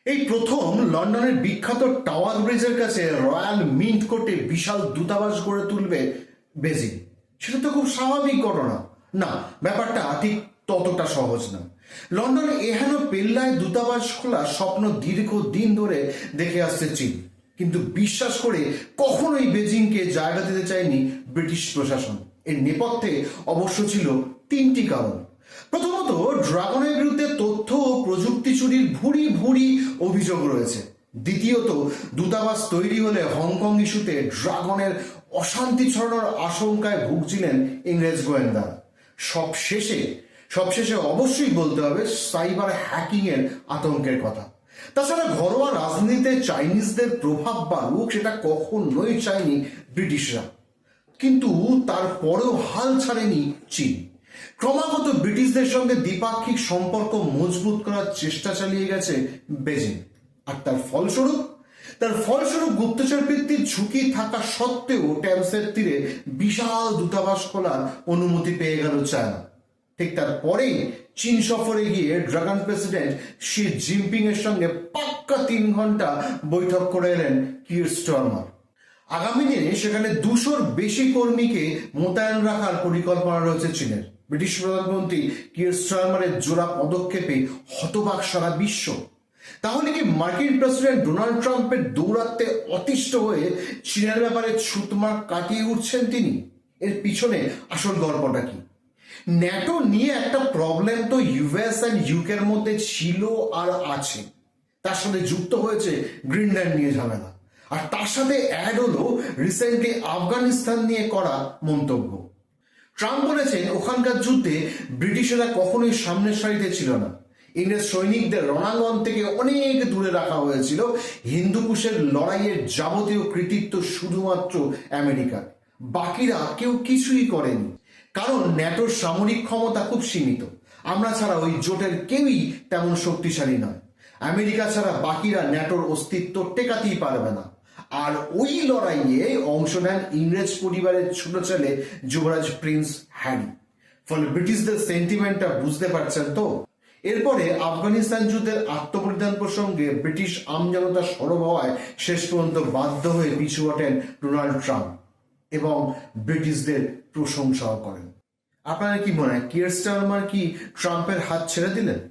এই প্রথম লন্ডনের বিখ্যাত টাওয়ার ব্রিজের কাছে রয়্যাল মিন্ট কোর্টে বিশাল দূতাবাস গড়ে তুলবে বেজিং। সেটা তো খুব স্বাভাবিক ঘটনা। না, ব্যাপারটা ঠিক ততটা সহজ না। লন্ডনে এহেন পেল্লায় দূতাবাস খোলার স্বপ্ন দীর্ঘদিন ধরে দেখে আসছে চীন, কিন্তু বিশ্বাস করে কখনোই বেজিংকে জায়গা দিতে চায়নি ব্রিটিশ প্রশাসন। এর নেপথ্যে অবশ্য ছিল তিনটি কারণ। প্রথমত, ড্রাগনের বিরুদ্ধে তথ্য ও প্রযুক্তি চুরির ভুরি ভুরি অভিযোগ রয়েছে। দ্বিতীয়ত, দূতাবাস তৈরি হলে হংকং ইস্যুতে ড্রাগনের অশান্তি ছড়ানোর আশঙ্কায় ভুগছিলেন ইংরেজ গোয়েন্দা। সবশেষে অবশ্যই বলতে হবে সাইবার হ্যাকিং এর আতঙ্কের কথা। তাছাড়া ঘরোয়া রাজনীতিতে চাইনিজদের প্রভাব বাড়ুক সেটা কখনোই চায়নি ব্রিটিশরা, কিন্তু তারপরেও হাল ছাড়েনি চীন। ক্রমাগত ব্রিটিশদের সঙ্গে দ্বিপাক্ষিক সম্পর্ক মজবুত করার চেষ্টা চালিয়ে গেছে বেজিং। আর তার ফলস্বরূপ গুপ্তচর বৃত্তির ঝুঁকি থাকা সত্ত্বেও টেমসের তীরে বিশাল দূতাবাস খোলার অনুমতি পেয়ে গেল চায়না। ঠিক তারপরেই চীন সফরে গিয়ে ড্রাগন প্রেসিডেন্ট শি জিনপিং এর সঙ্গে পাক্কা 3 ঘন্টা বৈঠক করে এলেন কির স্টারমার। আগামী দিনে সেখানে 200-র বেশি কর্মীকে মোতায়েন রাখার পরিকল্পনা রয়েছে চীনের। ব্রিটিশ প্রধানমন্ত্রী কির স্টারমারের জোড়া পদক্ষেপে হতবাক সারা বিশ্ব। তাহলে কি মার্কিন প্রেসিডেন্ট ডোনাল্ড ট্রাম্পের দৌরাত্মে অতিষ্ঠ হয়ে চীনের ব্যাপারে ছুতমার কাটিয়ে উঠছেন তিনি? এর পিছনে আসল গল্পটা কি? ন্যাটো নিয়ে একটা প্রবলেম তো ইউএস অ্যান্ড ইউকের মধ্যে ছিল আর আছে। তার সাথে যুক্ত হয়েছে গ্রিনল্যান্ড নিয়ে ঝামেলা, আর তার সাথে অ্যাড হলো রিসেন্টলি আফগানিস্তান নিয়ে করা মন্তব্য। ট্রাম্প বলেছেন ওখানকার যুদ্ধে ব্রিটিশেরা কখনোই সামনের সারিতে ছিল না। ইংরেজ সৈনিকদের রণাঙ্গন থেকে অনেক দূরে রাখা হয়েছিল। হিন্দুকুশের লড়াইয়ের যাবতীয় কৃতিত্ব শুধুমাত্র আমেরিকার, বাকিরা কেউ কিছুই করেনি। কারণ ন্যাটোর সামরিক ক্ষমতা খুব সীমিত। আমরা ছাড়া ওই জোটের কেউই তেমন শক্তিশালী নয়। আমেরিকা ছাড়া বাকিরা ন্যাটোর অস্তিত্ব টেকাতেই পারবে না। আর ওই লড়াইয়ে অংশ নেন ইংরেজ পরিবারের ছোট ছেলে যুবরাজ প্রিন্স হ্যারি। ফলে ব্রিটিশদের সেন্টিমেন্টটা বুঝতে পারছেন তো। এরপরে আফগানিস্তান যুদ্ধের আত্মবলিদান প্রসঙ্গে ব্রিটিশ আমজনতা সরব হওয়ায় শেষ পর্যন্ত বাধ্য হয়ে পিছু হটেন ডোনাল্ড ট্রাম্প এবং ব্রিটিশদের প্রশংসাও করেন। আপনারা কি মনে হয় কির স্টারমার কি ট্রাম্পের হাত ছেড়ে দিলেন?